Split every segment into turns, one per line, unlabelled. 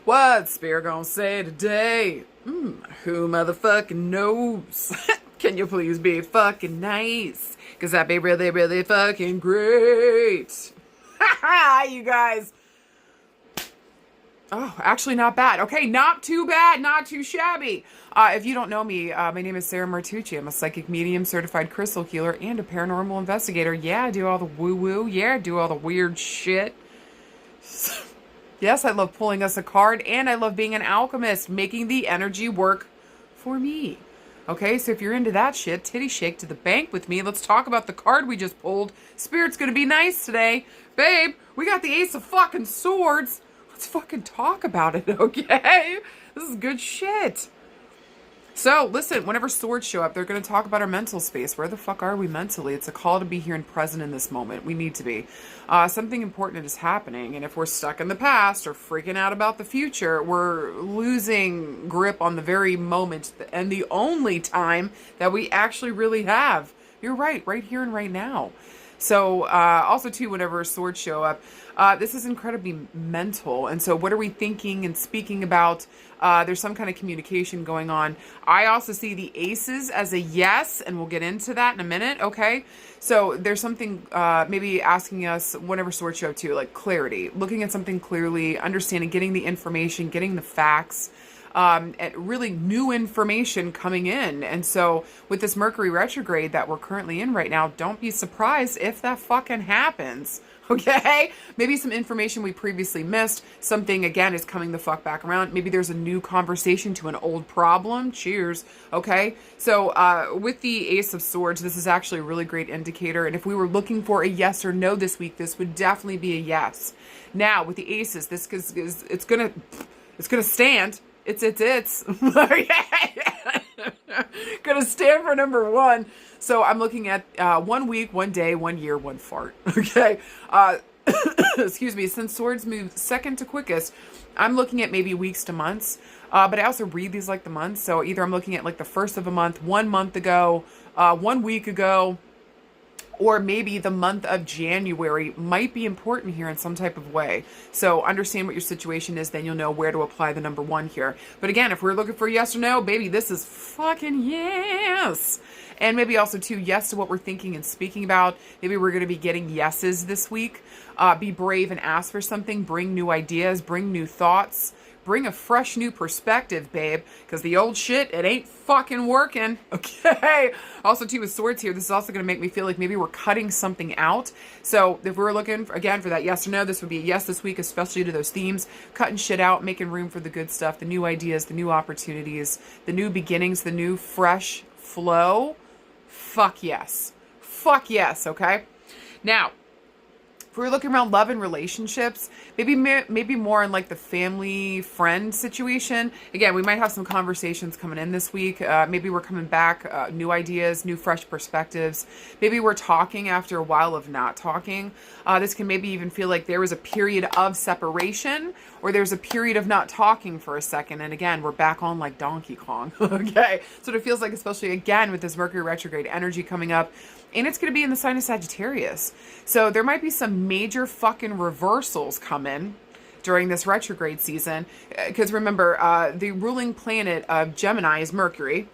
What's Spirit gonna say today? Who motherfucking knows? Can you please be fucking nice? Cause that'd be really, really fucking great. Ha you guys. Oh, actually not bad. Okay, not too bad, not too shabby. If you don't know me, my name is Sarah Martucci. I'm a psychic medium, certified crystal healer, and a paranormal investigator. Yeah, I do all the woo-woo. Yeah, I do all the weird shit. Yes, I love pulling us a card, and I love being an alchemist, making the energy work for me. Okay, so if you're into that shit, titty shake to the bank with me. Let's talk about the card we just pulled. Spirit's gonna be nice today. Babe, we got the Ace of fucking Swords. Let's fucking talk about it, okay? This is good shit. So, listen, whenever swords show up, they're going to talk about our mental space. Where the fuck are we mentally? It's a call to be here and present in this moment. We need to be. Something important is happening, and if we're stuck in the past or freaking out about the future, we're losing grip on the very moment and the only time that we actually really have. You're right here and right now. So, also too, whenever swords show up, this is incredibly mental. And so what are we thinking and speaking about? There's some kind of communication going on. I also see the aces as a yes, and we'll get into that in a minute, okay? So there's something maybe asking us, whenever swords show up too, like clarity, looking at something clearly, understanding, getting the information, getting the facts, and really new information coming in. And so with this Mercury retrograde that we're currently in right now, don't be surprised if that fucking happens. Okay? Maybe some information we previously missed. Something, again, is coming the fuck back around. Maybe there's a new conversation to an old problem. Cheers. Okay? So, with the Ace of Swords, this is actually a really great indicator. And if we were looking for a yes or no this week, this would definitely be a yes. Now, with the Aces, this is it's gonna stand. It's gonna stand for number one. So I'm looking at 1 week, 1 day, 1 year, 1 fart. Okay. Excuse me. Since swords move second to quickest, I'm looking at maybe weeks to months. But I also read these like the months. So either I'm looking at like the first of a month, 1 month ago, 1 week ago, or maybe the month of January might be important here in some type of way. So understand what your situation is, then you'll know where to apply the number one here. But again, if we're looking for yes or no, baby, this is fucking yes. And maybe also too, yes to what we're thinking and speaking about. Maybe we're going to be getting yeses this week. Be brave and ask for something. Bring new ideas, bring new thoughts. Bring a fresh new perspective, babe, because the old shit, it ain't fucking working, okay? Also, too, with swords here, this is also going to make me feel like maybe we're cutting something out. So if we're looking, again, for that yes or no, this would be a yes this week, especially to those themes. Cutting shit out, making room for the good stuff, the new ideas, the new opportunities, the new beginnings, the new fresh flow. Fuck yes. Fuck yes, okay? Now, if we're looking around love and relationships, maybe more in like the family friend situation. Again, we might have some conversations coming in this week. Maybe we're coming back, new ideas, new fresh perspectives. Maybe we're talking after a while of not talking. This can maybe even feel like there was a period of separation, or there's a period of not talking for a second. And again, we're back on like Donkey Kong. Okay. So it feels like, especially again with this Mercury retrograde energy coming up, and it's going to be in the sign of Sagittarius. So there might be some major fucking reversals coming during this retrograde season. Because remember, the ruling planet of Gemini is Mercury.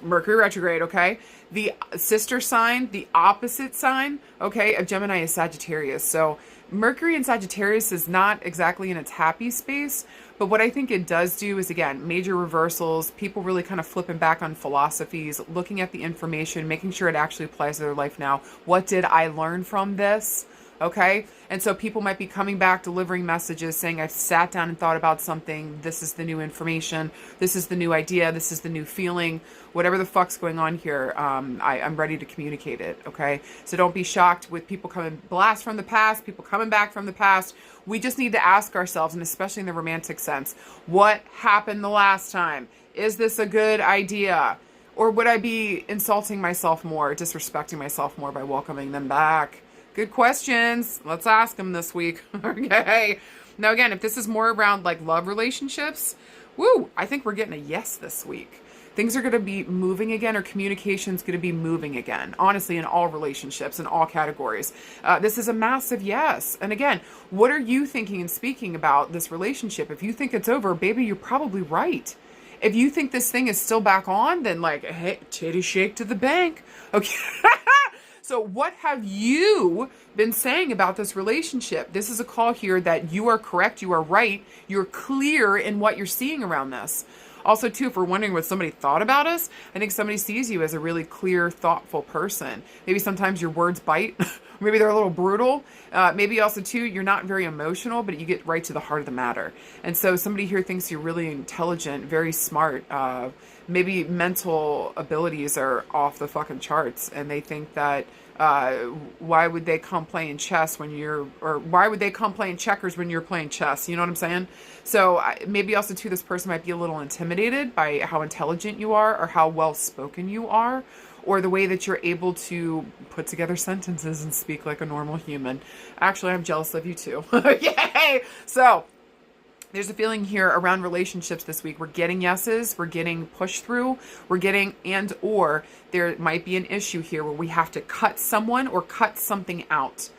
Mercury retrograde, okay? The sister sign, the opposite sign, okay, of Gemini is Sagittarius. So Mercury in Sagittarius is not exactly in its happy space, but what I think it does do is, again, major reversals, people really kind of flipping back on philosophies, looking at the information, making sure it actually applies to their life now. What did I learn from this? Okay? And so people might be coming back, delivering messages, saying, I've sat down and thought about something. This is the new information. This is the new idea. This is the new feeling. Whatever the fuck's going on here, I'm ready to communicate it, okay? So don't be shocked with people coming blast from the past, people coming back from the past. We just need to ask ourselves, and especially in the romantic sense, what happened the last time? Is this a good idea? Or would I be insulting myself more, disrespecting myself more by welcoming them back? Good questions. Let's ask them this week. Okay. Now, again, if this is more around like love relationships, woo, I think we're getting a yes this week. Things are going to be moving again, or communication's going to be moving again, honestly, in all relationships, in all categories. This is a massive yes. And again, what are you thinking and speaking about this relationship? If you think it's over, baby, you're probably right. If you think this thing is still back on, then like, hey, titty shake to the bank. Okay. So what have you been saying about this relationship? This is a call here that you are correct, you are right, you're clear in what you're seeing around this. Also, too, if we're wondering what somebody thought about us, I think somebody sees you as a really clear, thoughtful person. Maybe sometimes your words bite. Maybe they're a little brutal. Maybe also, too, you're not very emotional, but you get right to the heart of the matter. And so somebody here thinks you're really intelligent, very smart. Maybe mental abilities are off the fucking charts, and they think that why would they come playing chess when you're, or why would they come playing checkers when you're playing chess? You know what I'm saying? So maybe also too, this person might be a little intimidated by how intelligent you are, or how well spoken you are, or the way that you're able to put together sentences and speak like a normal human. Actually, I'm jealous of you too. Yay! So there's a feeling here around relationships this week. We're getting yeses, we're getting pushed through, we're getting, and or there might be an issue here where we have to cut someone or cut something out.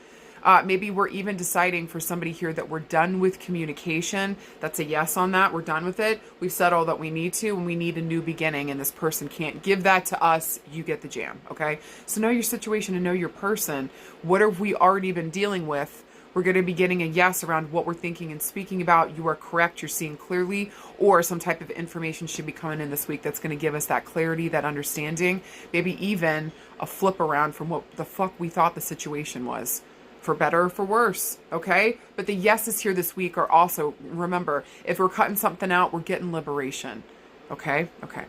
Maybe we're even deciding for somebody here that we're done with communication. That's a yes on that. We're done with it. We've said all that we need to, and we need a new beginning, and this person can't give that to us. You get the jam, okay? So know your situation and know your person. What have we already been dealing with? We're going to be getting a yes around what we're thinking and speaking about. You are correct. You're seeing clearly, or some type of information should be coming in this week that's going to give us that clarity, that understanding, maybe even a flip around from what the fuck we thought the situation was, for better or for worse. Okay. But the yeses here this week are also, remember, if we're cutting something out, we're getting liberation. Okay. Okay.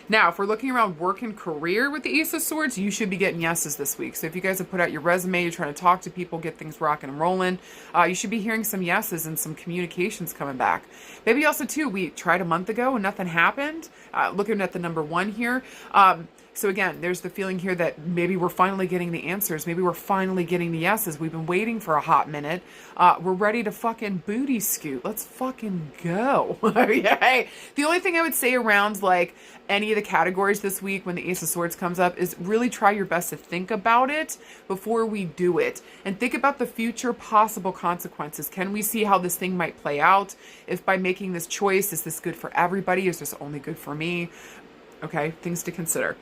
Now, if we're looking around work and career with the Ace of Swords, you should be getting yeses this week. So if you guys have put out your resume, you're trying to talk to people, get things rocking and rolling, you should be hearing some yeses and some communications coming back. Maybe also, too, we tried a month ago and nothing happened. Looking at the number 1 here. So again, there's the feeling here that maybe we're finally getting the answers. Maybe we're finally getting the yeses. We've been waiting for a hot minute. We're ready to fucking booty scoot. Let's fucking go. Okay. The only thing I would say around like any of the categories this week when the Ace of Swords comes up is really try your best to think about it before we do it. And think about the future possible consequences. Can we see how this thing might play out? If by making this choice, is this good for everybody? Is this only good for me? Okay. Things to consider.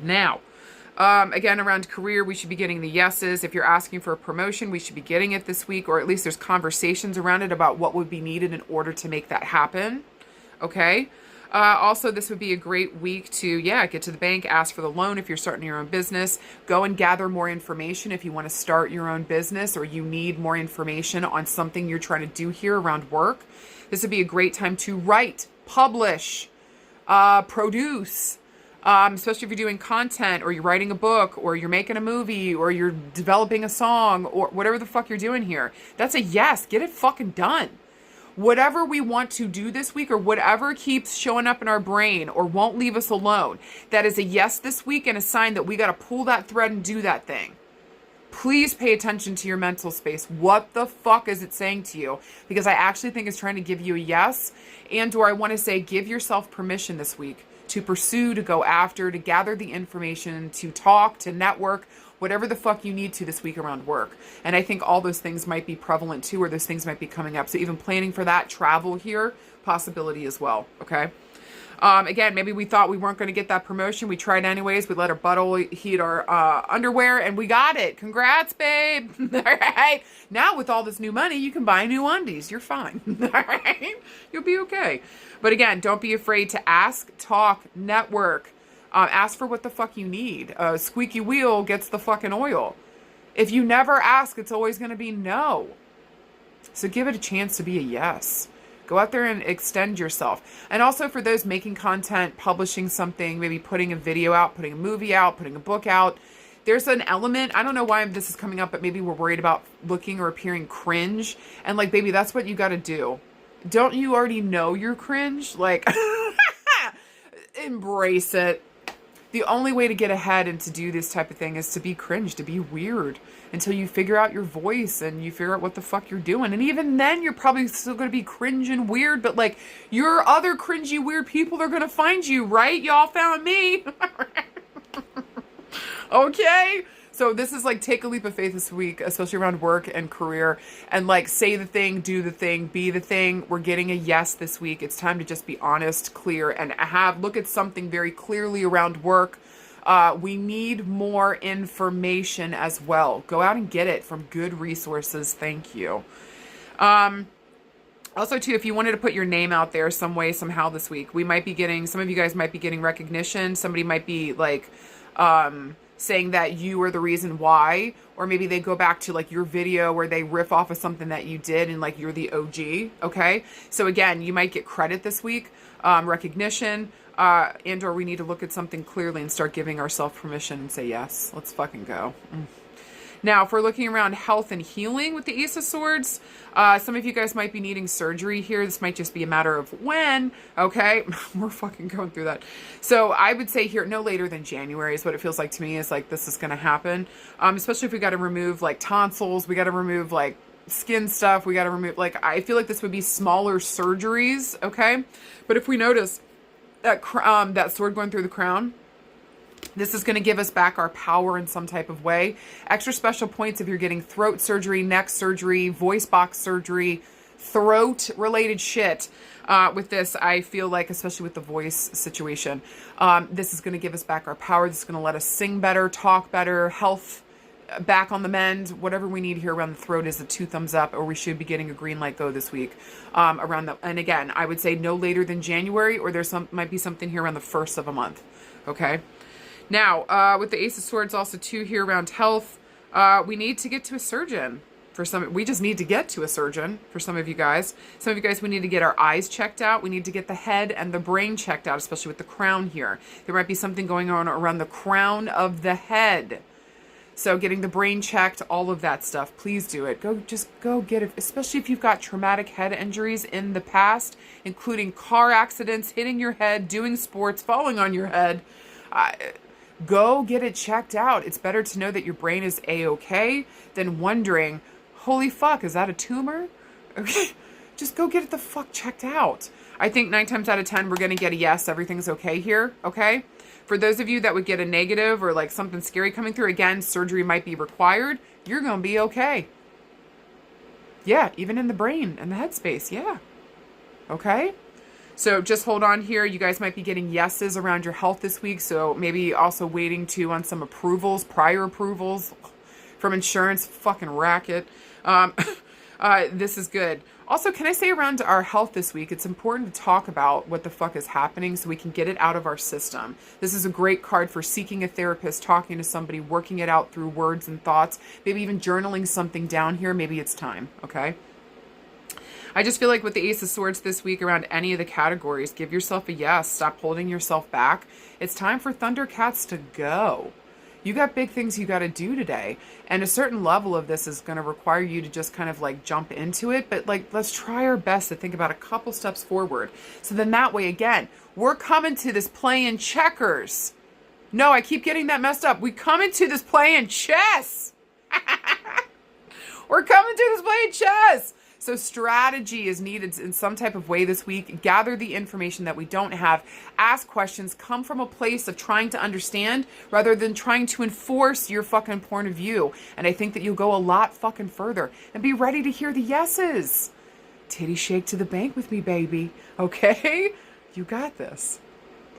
Now, again, around career, we should be getting the yeses. If you're asking for a promotion, we should be getting it this week, or at least there's conversations around it about what would be needed in order to make that happen. Okay. Also, this would be a great week to, get to the bank, ask for the loan if you're starting your own business. Go and gather more information if you want to start your own business, or you need more information on something you're trying to do here around work. This would be a great time to write, publish, produce. Especially if you're doing content, or you're writing a book, or you're making a movie, or you're developing a song, or whatever the fuck you're doing here. That's a yes. Get it fucking done. Whatever we want to do this week, or whatever keeps showing up in our brain or won't leave us alone, that is a yes this week, and a sign that we got to pull that thread and do that thing. Please pay attention to your mental space. What the fuck is it saying to you? Because I actually think it's trying to give you a yes, or I want to say give yourself permission this week to pursue, to go after, to gather the information, to talk, to network, whatever the fuck you need to this week around work. And I think all those things might be prevalent too, or those things might be coming up. So even planning for that, travel here, possibility as well. Okay. Again, maybe we thought we weren't going to get that promotion. We tried anyways. We let our butthole heat our underwear, and we got it. Congrats, babe. All right. Now with all this new money, you can buy new undies. You're fine. All right. You'll be okay. But again, don't be afraid to ask, talk, network. Ask for what the fuck you need. Squeaky wheel gets the fucking oil. If you never ask, it's always going to be no. So give it a chance to be a yes. Go out there and extend yourself. And also for those making content, publishing something, maybe putting a video out, putting a movie out, putting a book out. There's an element, I don't know why this is coming up, but maybe we're worried about looking or appearing cringe. And like, baby, that's what you got to do. Don't you already know you're cringe? Like, embrace it. The only way to get ahead and to do this type of thing is to be cringe, to be weird, until you figure out your voice and you figure out what the fuck you're doing. And even then, you're probably still going to be cringe and weird, but like, your other cringy, weird people are going to find you, right? Y'all found me. Okay? So this is like, take a leap of faith this week, especially around work and career, and like, say the thing, do the thing, be the thing. We're getting a yes this week. It's time to just be honest, clear, and look at something very clearly around work. We need more information as well. Go out and get it from good resources. Thank you. Also, too, if you wanted to put your name out there some way, somehow this week, we might be getting, some of you guys might be getting recognition. Somebody might be like, saying that you are the reason why, or maybe they go back to like your video where they riff off of something that you did and like you're the OG. Okay. So again, you might get credit this week, recognition, and or we need to look at something clearly and start giving ourselves permission and say, yes, let's fucking go. Now, if we're looking around health and healing with the Ace of Swords, some of you guys might be needing surgery here. This might just be a matter of when, okay? We're fucking going through that. So I would say here, no later than January is what it feels like to me, is like this is going to happen. Especially if we got to remove like tonsils, we got to remove like skin stuff, we got to remove, like, I feel like this would be smaller surgeries, okay? But if we notice that, that sword going through the crown, this is going to give us back our power in some type of way. Extra special points if you're getting throat surgery, neck surgery, voice box surgery, throat related shit. With this, I feel like, especially with the voice situation, this is going to give us back our power. This is going to let us sing better, talk better, health back on the mend. Whatever we need here around the throat is a 2 thumbs up, or we should be getting a green light go this week. Around the, and again, I would say no later than January, or there's might be something here around the 1st of a month. Okay. Now, with the Ace of Swords also too here around health, we need to get to a surgeon. For some, we just need to get to a surgeon for some of you guys. Some of you guys, we need to get our eyes checked out. We need to get the head and the brain checked out, especially with the crown here. There might be something going on around the crown of the head. So getting the brain checked, all of that stuff, please do it. Just go get it, especially if you've got traumatic head injuries in the past, including car accidents, hitting your head, doing sports, falling on your head. Go get it checked out. It's better to know that your brain is A-okay than wondering, holy fuck, is that a tumor? Okay, just go get it the fuck checked out. I think 9 times out of 10, we're going to get a yes, everything's okay here, okay? For those of you that would get a negative or like something scary coming through, again, surgery might be required. You're going to be okay. Yeah, even in the brain and the headspace, yeah. Okay? So just hold on here. You guys might be getting yeses around your health this week. So maybe also waiting on some approvals, prior approvals from insurance. Fucking racket. This is good. Also, can I say around our health this week, it's important to talk about what the fuck is happening so we can get it out of our system. This is a great card for seeking a therapist, talking to somebody, working it out through words and thoughts, maybe even journaling something down here. Maybe it's time, okay? I just feel like with the Ace of Swords this week around any of the categories, give yourself a yes. Stop holding yourself back. It's time for Thundercats to go. You got big things you got to do today. And a certain level of this is going to require you to just kind of like jump into it. But like, let's try our best to think about a couple steps forward. So then that way, again, we're coming to this playing checkers. No, I keep getting that messed up. We come into this playing chess. We're coming to this playing chess. So strategy is needed in some type of way this week. Gather the information that we don't have. Ask questions. Come from a place of trying to understand rather than trying to enforce your fucking point of view. And I think that you'll go a lot fucking further. And be ready to hear the yeses. Titty shake to the bank with me, baby. Okay? You got this.